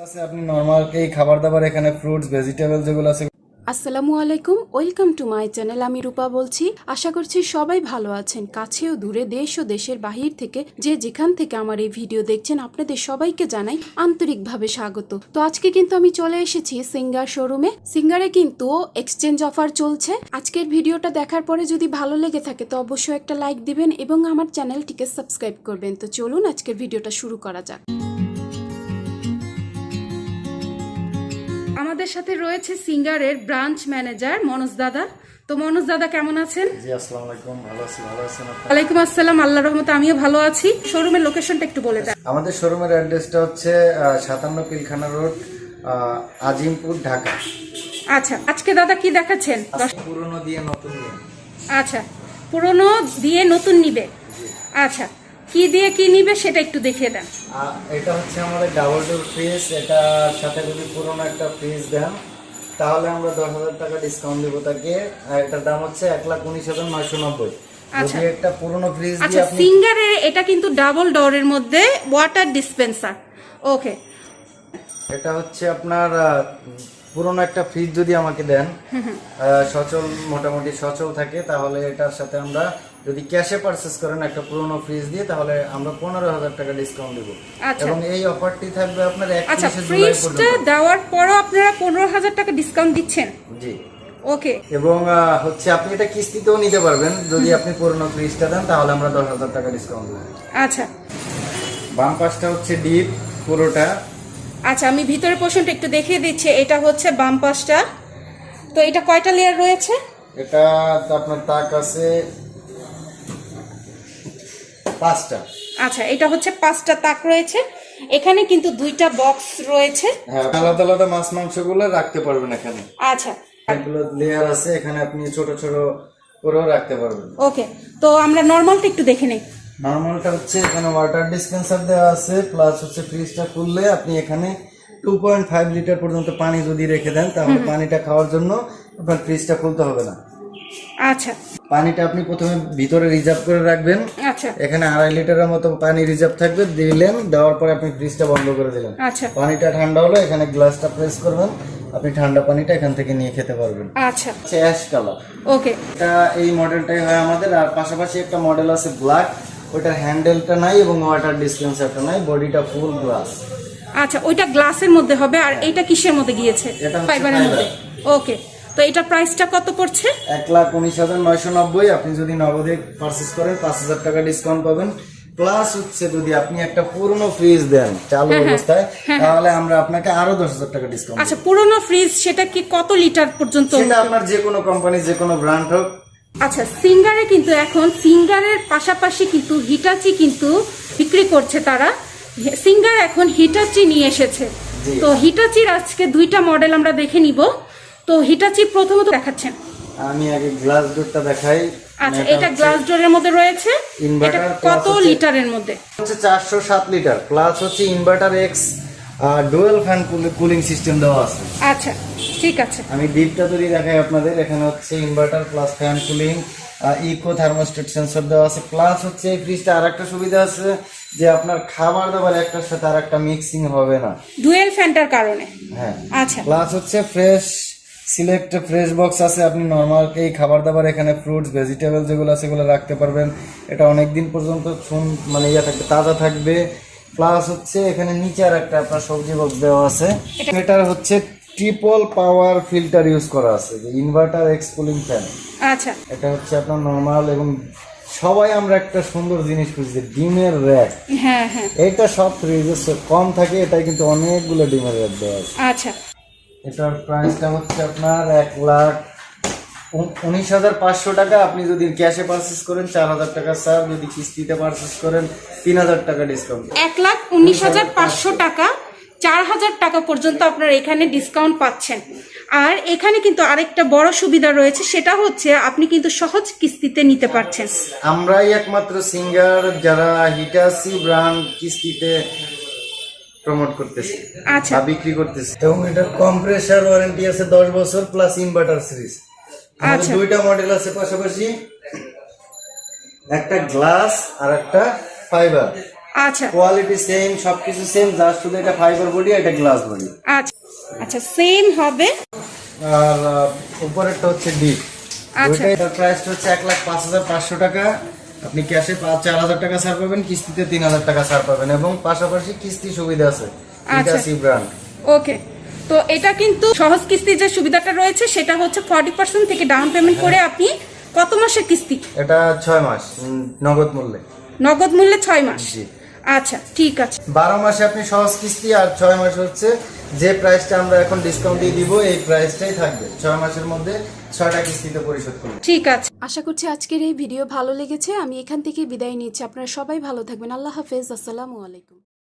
আছে আপনি নরমাল এই খাবার দাবার এখানে ফ্রুটস ভেজিটেবল যেগুলো আছে। আসসালামু আলাইকুম, ওয়েলকাম টু মাই চ্যানেল। আমি রূপা বলছি। আশা করছি সবাই ভালো আছেন। কাছেও দূরে, দেশ ও দেশের বাহির থেকে যে যেখান থেকে আমার এই ভিডিও দেখছেন, আপনাদের সবাইকে জানাই আন্তরিকভাবে স্বাগত। তো আজকে কিন্তু আমি চলে এসেছি সিঙ্গার শোরুমে। সিঙ্গারে কিন্তু এক্সচেঞ্জ অফার চলছে। আজকের ভিডিওটা দেখার পরে যদি ভালো লেগে থাকে তো অবশ্যই একটা লাইক দিবেন এবং আমার চ্যানেলটিকে সাবস্ক্রাইব করবেন। তো চলুন আজকের ভিডিওটা শুরু করা যাক। আমাদের সাথে রয়েছে সিঙ্গারের ব্রাঞ্চ ম্যানেজার মনোজ দাদা। তো মনোজ দাদা কেমন আছেন? জি আসসালামু আলাইকুম, ভালো আছি। ভালো আছেন আপনি? ওয়ালাইকুম আসসালাম, আল্লাহর রহমতে আমিও ভালো আছি। শোরুমের লোকেশনটা একটু বলে দেন। আমাদের শোরুমের অ্যাড্রেসটা হচ্ছে 57 পিলখানা রোড, আজিমপুর, ঢাকা। আচ্ছা, আজকে দাদা কি দেখাচ্ছেন? পুরনো দিয়ে নতুন নিয়ে। আচ্ছা, পুরনো দিয়ে নতুন নিবে। আচ্ছা, কি দিয়ে কি নিবে সেটা একটু দেখিয়ে দেন। এটা হচ্ছে আমাদের ডাবল ডোর ফ্রিজ। এটার সাথে যদি পুরনো একটা ফ্রিজ দেন তাহলে আমরা 10,000 টাকা ডিসকাউন্ট দেবো তাকে। এটার দাম হচ্ছে 1,19,990। আচ্ছা, যদি একটা পুরনো ফ্রিজ আচ্ছা, দিয়ে আপনি সিঙ্গারের এটা কিন্তু ডাবল ডোরের মধ্যে ওয়াটার ডিসপেন্সার। ওকে, এটা হচ্ছে আপনার পুরনো একটা ফ্রিজ যদি আমাকে দেন, সচল মোটামুটি সচল থাকে, তাহলে এটার সাথে আমরা যদি ক্যাশে পারচেস করেন একটা পুরনো ফ্রিজ দিয়ে তাহলে আমরা 15,000 টাকা ডিসকাউন্ট দেব। এবং এই অফারটি থাকবে আপনার 31 জুলাই পর্যন্ত। ফ্রিজটা দেওয়ার পরও আপনারা 15,000 টাকা ডিসকাউন্ট দিচ্ছেন? জি, ওকে। এবং হচ্ছে আপনি এটা কিস্তিতেও নিতে পারবেন। যদি আপনি পুরনো ফ্রিজটা দেন তাহলে আমরা 10,000 টাকা ডিসকাউন্ট দেব। আচ্ছা, বাম পাশটা হচ্ছে ডিপ পুরোটা। আচ্ছা, আমি ভিতরের পোর্শনটা একটু দেখিয়ে দিচ্ছি। এটা হচ্ছে বাম পাশটা। তো এটা কয়টা লেয়ার রয়েছে? এটা আপনার তাক আছে 5টা। আচ্ছা, এটা হচ্ছে 5টা তাক রয়েছে। এখানে কিন্তু 2টা বক্স রয়েছে। হ্যাঁ, আলাদা আলাদা মাছ মাংসগুলো রাখতে পারবেন এখানে। আচ্ছা, এগুলো লেয়ার আছে, এখানে আপনি ছোট ছোট করেও রাখতে পারবেন। ওকে। তো আমরা নরমালটা একটু দেখে নেই। নরমালটা হচ্ছে এখানে ওয়াটার ডিসপেন্সার দেওয়া আছে, প্লাস হচ্ছে ফ্রিজটা খুললে আপনি এখানে 2.5 লিটার পর্যন্ত পানি যদি রেখে দেন তাহলে পানিটা খাওয়ার জন্য আপনার ফ্রিজটা খুলতে হবে না। আচ্ছা, পানিটা আপনি প্রথমে ভিতরে রিজার্ভ করে রাখবেন। আচ্ছা, এখানে 2.5 লিটারের মতো পানি রিজার্ভ থাকবে, দিলেন, দেওয়ার পরে আপনি ফ্রিজটা বন্ধ করে দিলেন। আচ্ছা, পানিটা ঠান্ডা হলে এখানে গ্লাসটা প্রেস করবেন, আপনি ঠান্ডা পানিটা এখান থেকে নিয়ে খেতে পারবেন। আচ্ছা, অ্যাশ কালার। ওকে। এটা এই মডেলটাই হয় আমাদের। আর পাশাপাশি একটা মডেল আছে ব্ল্যাক, ওটার হ্যান্ডেলটা নাই এবং ওয়াটার ডিসপেন্সারটা নাই, বডিটা ফুল গ্লাস। আচ্ছা, ওইটা গ্লাসের মধ্যে হবে। আর এটা কিসের মধ্যে গিয়েছে? এটা হচ্ছে ফাইবারের মধ্যে। ওকে। তো এটা প্রাইসটা কত পড়ছে? 1,19,990। আপনি যদি নগদে পারচেস করেন 5,000 টাকা ডিসকাউন্ট পাবেন। প্লাস হচ্ছে যদি আপনি একটা পুরনো ফ্রিজ দেন চালু অবস্থায় তাহলে আমরা আপনাকে আরো 10,000 টাকা ডিসকাউন্ট। আচ্ছা, পুরনো ফ্রিজ সেটা কি কত লিটার পর্যন্ত? সেটা আপনার যে কোনো কোম্পানি যে কোনো ব্র্যান্ড হোক। আচ্ছা, সিঙ্গারে কিন্তু এখন সিঙ্গারের পাশাপাশি কিন্তু হিটাচি কিন্তু বিক্রি করছে তারা। সিঙ্গার এখন হিটাচি নিয়ে এসেছে। তো হিটাচির আজকে 2টা মডেল আমরা দেখে নিব। তো হিটাচি প্রথমত দেখাচ্ছেন। আমি আগে গ্লাস ডোরটা দেখাই। আচ্ছা, এটা গ্লাস ডোরের মধ্যে রয়েছে। এটা কত লিটারের মধ্যে? হচ্ছে 407 লিটার, প্লাস হচ্ছে inverter x dual fan cooling system দেওয়া আছে। আচ্ছা, ঠিক আছে। আমি ডিপটা তৈরি দেখাই আপনাদের। এখানে হচ্ছে inverter plus fan cooling, eco thermostat sensor দেওয়া আছে। প্লাস হচ্ছে এই ফ্রিজটা আরেকটা সুবিধা আছে যে আপনার খাবার দাবার একটার সাথে আরেকটা মিক্সিং হবে না ডুয়েল ফ্যানটার কারণে। হ্যাঁ, আচ্ছা। প্লাস হচ্ছে ফ্রেশ সিলেক্ট ফ্রেশ বক্স আছে। আপনি নর্মাল এই খাবার দাবার এখানে ফ্রুটস ভেজিটেবল যেগুলো আছে সেগুলো রাখতে পারবেন। এটা অনেক দিন পর্যন্ত মানে থাকবে, তাজা থাকবে। প্লাস হচ্ছে এখানে নিচে আর একটা আপনার সবজি বক্স দেওয়া আছে। এটার হচ্ছে ট্রিপল পাওয়ার ফিল্টার ইউজ করা আছে, যে ইনভার্টার এক্স কুলিং ফ্যান। আচ্ছা, এটা হচ্ছে আপনার নর্মাল। এবং সবাই আমরা একটা সুন্দর জিনিস খুঁজছি, ডিমের র্যাক। হ্যাঁ হ্যাঁ, এটা সব ফ্রিজে কম থাকে, এটা কিন্তু অনেকগুলো ডিমের র্যাক দেওয়া আছে। আচ্ছা, এটার প্রাইসটা হচ্ছে আপনার 1,19,500 টাকা। আপনি যদি ক্যাশে পারচেস করেন 4,000 টাকা স্যার, যদি কিস্তিতে পারচেস করেন 3,000 টাকা ডিসকাউন্ট। 1,19,500 টাকা, 4,000 টাকা পর্যন্ত আপনারা এখানে ডিসকাউন্ট পাচ্ছেন। আর এখানে কিন্তু আরেকটা বড় সুবিধা রয়েছে, সেটা হচ্ছে আপনি কিন্তু সহজ কিস্তিতে নিতে পারছেন। আমরাই একমাত্র সিঙ্গার যারা হিটাচি ব্র্যান্ড কিস্তিতে প্রমোট করতেছে, আচ্ছা, বিক্রি করতেছে। এবং এটার কম্প্রেসার ওয়ারেন্টি আছে 10 বছর, প্লাস ইনভার্টার সিরিজ। আমাদের 2টা মডেল আছে পাশাপাশি, একটা গ্লাস আর একটা ফাইবার। আচ্ছা কোয়ালিটি সেম, সবকিছু সেম, জাস্ট শুধু এটা ফাইবার বডি, এটা গ্লাস বডি। আচ্ছা আচ্ছা সেম হবে। আর উপরেরটা হচ্ছে ডিপ। আচ্ছা। ওইটার প্রাইস হচ্ছে 1,05,500 টাকা। আপনি ক্যাশে 4,000 টাকা ছাড় পাবেন, কিস্তিতে 3,000 টাকা ছাড় পাবেন, এবং পাশাপাশি কিস্তি সুবিধা আছে হিটাচি ব্র্যান্ড। ওকে, তো এটা কিন্তু সহজ কিস্তির যে সুবিধাটা রয়েছে সেটা হচ্ছে 40% থেকে ডাউন পেমেন্ট করে আপনি কত মাসের কিস্তি? এটা 6 মাস নগদ মূল্যে। নগদ মূল্যে 6 মাস। জি। আচ্ছা ঠিক আছে। 12 মাসে আপনি সহজ কিস্তি, আর 6 মাস হচ্ছে যে প্রাইসটা আমরা এখন ডিসকাউন্ট দিয়ে দিব এই প্রাইসটাই থাকবে। 6 মাসের মধ্যে 6টা কিস্তিতে পরিশোধ করুন। ঠিক আছে। আশা করছি আজকের এই ভিডিও ভালো লেগেছে। আমি এখান থেকে বিদায় নিচ্ছি। আপনারা সবাই ভালো থাকবেন। আল্লাহ হাফেজ। আসসালামু আলাইকুম।